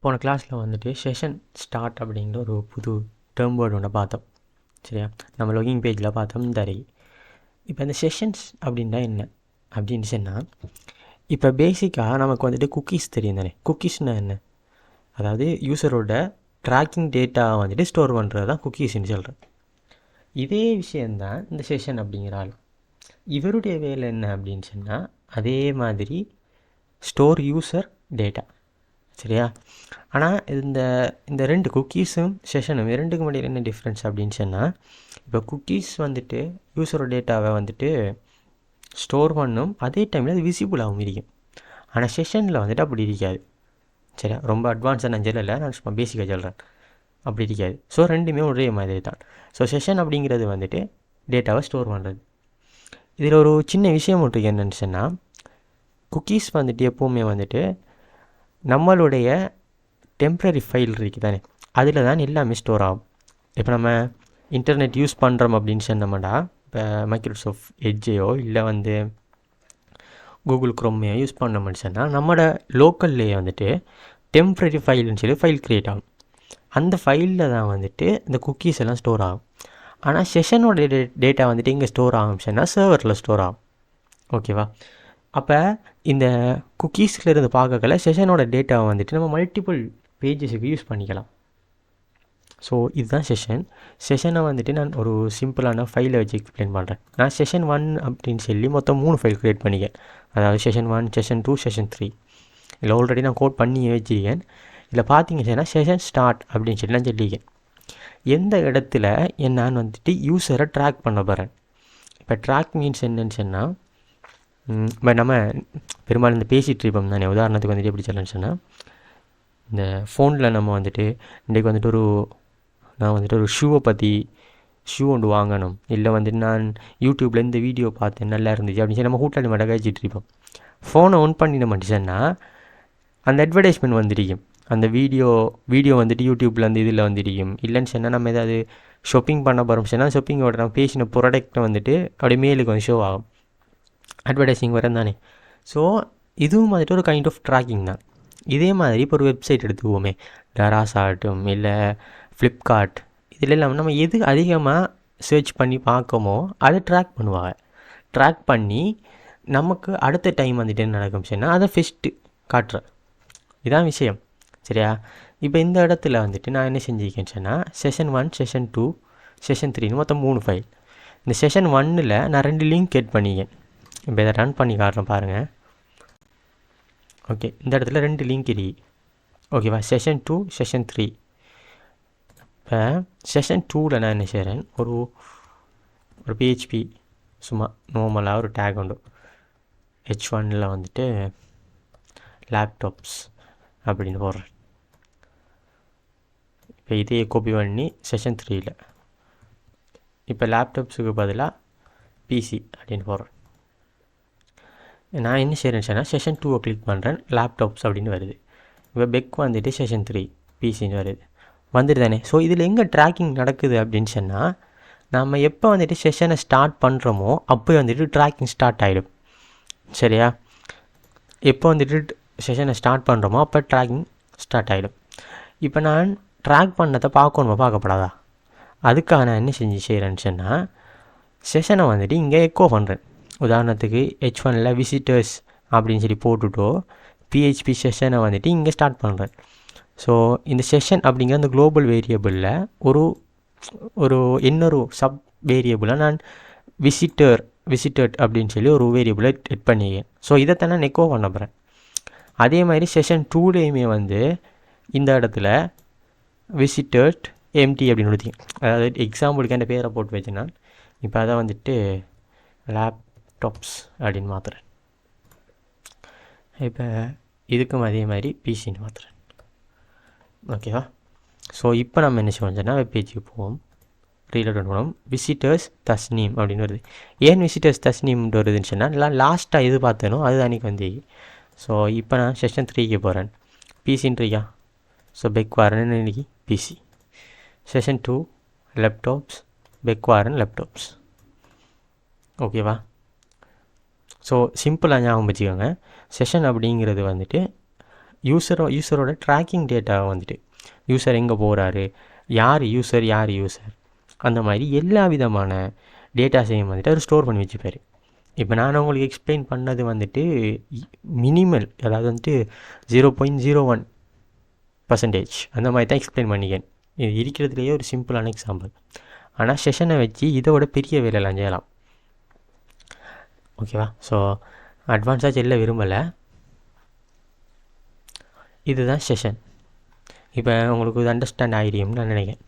போன கிளாஸில் வந்துட்டு செஷன் ஸ்டார்ட் அப்படிங்கிற ஒரு புது டேர்ம் வேர்டு ஒன்று பார்த்தோம். சரியா, நம்ம லொகிங் பேஜில் பார்த்தோம் இந்த அறை. இப்போ இந்த செஷன்ஸ் அப்படின்னா என்ன அப்படின்னு சொன்னால், இப்போ பேசிக்காக நமக்கு வந்துட்டு குக்கீஸ் தெரியும் தானே. குக்கீஸ்னால் என்ன? அதாவது யூஸரோட ட்ராக்கிங் டேட்டாவை வந்துட்டு ஸ்டோர் பண்ணுறது தான் குக்கீஸ்ன்னு சொல்கிறேன். இதே விஷயந்தான் இந்த செஷன் அப்படிங்கிற ஆள். இவருடைய வேலை என்ன அப்படின்னு சொன்னால், அதே மாதிரி ஸ்டோர் யூசர் டேட்டா. சரியா, ஆனால் இந்த இந்த ரெண்டு குக்கீஸும் செஷனும் இரண்டுக்கு முன்னாடி என்ன டிஃப்ரென்ஸ் அப்படின்னு சொன்னால், இப்போ குக்கீஸ் வந்துட்டு யூஸரோட டேட்டாவை வந்துட்டு ஸ்டோர் பண்ணும், அதே டைமில் அது விசிபிளாகவும் இருக்கும். ஆனால் செஷனில் வந்துட்டு அப்படி இருக்காது. சரியா, ரொம்ப அட்வான்ஸாக நான் சொல்லலை, நான் சும்மா பேசிக்காக சொல்கிறேன். அப்படி இருக்காது. ஸோ ரெண்டுமே ஒரே மாதிரி தான். ஸோ செஷன் அப்படிங்கிறது வந்துட்டு டேட்டாவை ஸ்டோர் பண்ணுறது. இதில் ஒரு சின்ன விஷயம் ஒன்று என்னன்னு சொன்னால், குக்கீஸ் வந்துட்டு எப்போவுமே வந்துட்டு நம்மளுடைய டெம்ப்ரரி ஃபைல் இருக்குது தானே, அதில் தான் எல்லாமே ஸ்டோர் ஆகும். இப்போ நம்ம இன்டர்நெட் யூஸ் பண்ணுறோம் அப்படின்னு சொன்னோம்னா, இப்போ மைக்ரோசாஃப்ட் எட்ஜையோ இல்லை வந்து கூகுள் க்ரோமையோ யூஸ் பண்ணோம்னு சொன்னால், நம்மளோட லோக்கல்லையே வந்துட்டு டெம்ப்ரரி ஃபைல்னு சொல்லி ஃபைல் க்ரியேட் ஆகும். அந்த ஃபைலில் தான் வந்துட்டு இந்த குக்கீஸ் எல்லாம் ஸ்டோர் ஆகும். ஆனால் செஷனோட டேட்டா வந்துட்டு எங்கே ஸ்டோர் ஆகும் சொன்னால், சர்வரில் ஸ்டோர் ஆகும். ஓகேவா? அப்போ இந்த குக்கீஸில் இருந்து பார்க்கல செஷனோட டேட்டாவை வந்துட்டு நம்ம மல்டிபிள் பேஜஸுக்கு யூஸ் பண்ணிக்கலாம். ஸோ இதுதான் செஷன். செஷனை வந்துட்டு நான் ஒரு சிம்பிளான ஃபைலை வச்சு எக்ஸ்பிளைன் பண்ணுறேன். நான் செஷன் 1 அப்படின்னு சொல்லி மொத்தம் 3 ஃபைல் க்ரியேட் பண்ணிக்கேன். அதாவது செஷன் 1, செஷன் 2, செஷன் 3. இதில் ஆல்ரெடி நான் கோட் பண்ணி வச்சுருக்கேன். இதில் பார்த்தீங்கன்னா செஷன் ஸ்டார்ட் அப்படின்னு சொல்லி நான் சொல்லியிருக்கேன். எந்த இடத்துல நான் வந்துட்டு யூஸரை ட்ராக் பண்ண போகிறேன். இப்போ ட்ராக் மீன்ஸ் என்னன்னு சொன்னால், இப்போ நம்ம பெரும்பாலும் இந்த பேசிகிட்டு இருப்போம் தானே. உதாரணத்துக்கு வந்துட்டு எப்படி சொல்லணும்னு சொன்னால், இந்த ஃபோனில் நம்ம வந்துட்டு இன்றைக்கு வந்துட்டு நான் வந்துட்டு ஒரு ஷூ ஒன்று வாங்கணும், இல்லை வந்துட்டு நான் யூடியூப்பில் இந்த வீடியோ பார்த்தேன் நல்லா இருந்துச்சு அப்படின்னு சொல்லி நம்ம கூட்டாளி மட்டும் கழிச்சிட்டு இருப்போம். ஃபோனை ஆன் பண்ணிட மாட்டேன்னா அந்த அட்வர்டைஸ்மெண்ட் வந்துருக்கும். அந்த வீடியோ வந்துட்டு யூடியூப்பில் அந்த இதில் வந்துருக்கும். இல்லைன்னு சொன்னால் நம்ம ஏதாவது ஷாப்பிங் பண்ண போகிறோம் சொன்னால், ஷாப்பிங்கோட நம்ம பேசின ப்ராடக்ட்டை வந்துட்டு அப்படியே மேலுக்கு வந்து ஷோ ஆகும், அட்வர்டைஸிங் வரேன் தானே. ஸோ இதுவும் வந்துட்டு ஒரு கைண்ட் ஆஃப் ட்ராக்கிங் தான். இதே மாதிரி இப்போ ஒரு வெப்சைட் எடுத்துக்குவோமே, டராஸ் ஆகட்டும் இல்லை ஃப்ளிப்கார்ட், இதில் இல்லாமல் நம்ம எது அதிகமாக சர்ச் பண்ணி பார்க்கமோ அதை ட்ராக் பண்ணுவாங்க. ட்ராக் பண்ணி நமக்கு அடுத்த டைம் வந்துட்டு என்ன நடக்கும் சொன்னால் அதை ஃபஸ்ட்டு காட்டுறேன். இதான் விஷயம். சரியா, இப்போ இந்த இடத்துல வந்துட்டு நான் என்ன செஞ்சுருக்கேன்னு சொன்னால், செஷன் 1, செஷன் 2, செஷன் 3 மொத்தம் 3 ஃபைல். இந்த செஷன் 1ல் நான் 2 லிங்க் எட் பண்ணிக்கேன். இப்போ இதை ரன் பண்ணி காட்டுறேன் பாருங்கள். ஓகே, இந்த இடத்துல 2 லிங்க் இருக்கு. ஓகேவா, செஷன் 2, செஷன் 3. இப்போ செஷன் 2ல் நான் என்ன செய்கிறேன், ஒரு பிஹெச்பி சும்மா நார்மலாக ஒரு டேக் உண்டு. H1ல் வந்துட்டு லேப்டாப்ஸ் அப்படின்னு போடுறேன். இப்போ இதே காப்பி பண்ணி செஷன் 3ல் இப்போ லேப்டாப்ஸுக்கு பதிலாக பிசி அப்படின்னு போடுறேன். நான் என்ன செய்கிறேன்னு சொன்னால், செஷன் 2 கிளிக் பண்ணுறேன், லேப்டாப்ஸ் அப்படின்னு வருது. இப்போ பெக் வந்துட்டு செஷன் 3 பிசின்னு வருது, வந்துட்டு தானே. ஸோ இதில் எங்கே ட்ராக்கிங் நடக்குது அப்படின்னு சொன்னால், நம்ம எப்போ வந்துட்டு செஷனை ஸ்டார்ட் பண்ணுறோமோ அப்போ வந்துட்டு ட்ராக்கிங் ஸ்டார்ட் ஆகிடும். சரியா, எப்போ வந்துட்டு செஷனை ஸ்டார்ட் பண்ணுறோமோ அப்போ ட்ராக்கிங் ஸ்டார்ட் ஆகிடும். இப்போ நான் ட்ராக் பண்ணதை பார்க்கணுமா பார்க்கப்படாதா? அதுக்காக நான் என்ன செய்கிறேன்னு சொன்னால், செஷனை வந்துட்டு இங்கே எக்கோ பண்ணுறேன். உதாரணத்துக்கு H1ல் விசிட்டர்ஸ் அப்படின்னு சொல்லி போட்டுட்டோ பிஹெச்பி செஷனை வந்துட்டு இங்கே ஸ்டார்ட் பண்ணுறேன். ஸோ இந்த செஷன் அப்படிங்கிற அந்த குளோபல் வேரியபிளில் ஒரு இன்னொரு சப் வேரியபிளாக நான் விசிட்டட் அப்படின்னு சொல்லி ஒரு வேரியபிளை எட் பண்ணிக்கேன். ஸோ இதைத்தான் நான் எக்கோ பண்ண போகிறேன். அதே மாதிரி செஷன் 2லேயுமே வந்து இந்த இடத்துல விசிட்டட் எம்டி அப்படின்னு கொடுத்தீங்க. அதாவது எக்ஸாம்பிளுக்கு அந்த பேரை போட்டு வச்சேன்னா, இப்போ அதை வந்துட்டு லேப்டாப்ஸ் அப்படின்னு மாற்றுறேன். இப்போ இதுக்கும் அதே மாதிரி பிசின்னு மாற்றுறேன். ஓகேவா? ஸோ இப்போ நம்ம என்ன செய்வோம்னா, வெப் பேஜுக்கு போவோம், ரீலோட் பண்ணுவோம், விசிட்டர்ஸ் தஸ்னீம் அப்படின்னு வருது. ஏன் விசிட்டர்ஸ் தஸ்னீம்னு வருதுன்னு சொன்னால், லாஸ்ட்டாக எது பார்த்தனோ அது அன்றைக்கி வந்து. ஸோ இப்போ நான் செஷன் 3க்கு போகிறேன், பிசின்றியா. ஸோ பெக்வாரன் இன்னைக்கு பிசி. செஷன் 2 லேப்டாப்ஸ், பெக்வாரன் லேப்டாப்ஸ். ஓகேவா? ஸோ சிம்பிளாக ஞாபகம் வச்சுக்கோங்க, செஷன் அப்படிங்கிறது வந்துட்டு யூஸரோட ட்ராக்கிங் டேட்டாவை வந்துட்டு யூஸர் எங்கே போகிறாரு, யார் யூஸர் அந்த மாதிரி எல்லா விதமான டேட்டாஸையும் வந்துட்டு அவர் ஸ்டோர் பண்ணி வச்சுப்பார். இப்போ நான் உங்களுக்கு எக்ஸ்பிளைன் பண்ணது வந்துட்டு மினிமல், அதாவது வந்துட்டு 0.01% அந்த மாதிரி தான் எக்ஸ்பிளைன் பண்ணிக்கேன். இது இருக்கிறதுலையே ஒரு சிம்பிளான எக்ஸாம்பிள். ஆனால் செஷனை வச்சு இதோட பெரிய வேலையெல்லாம் செய்யலாம். ஓகேவா? ஸோ அட்வான்ஸாக செல்ல விரும்பலை. இதுதான் செஷன். இப்போ உங்களுக்கு இது அண்டர்ஸ்டாண்ட் ஆகிடும்னு நான் நினைக்கிறேன்.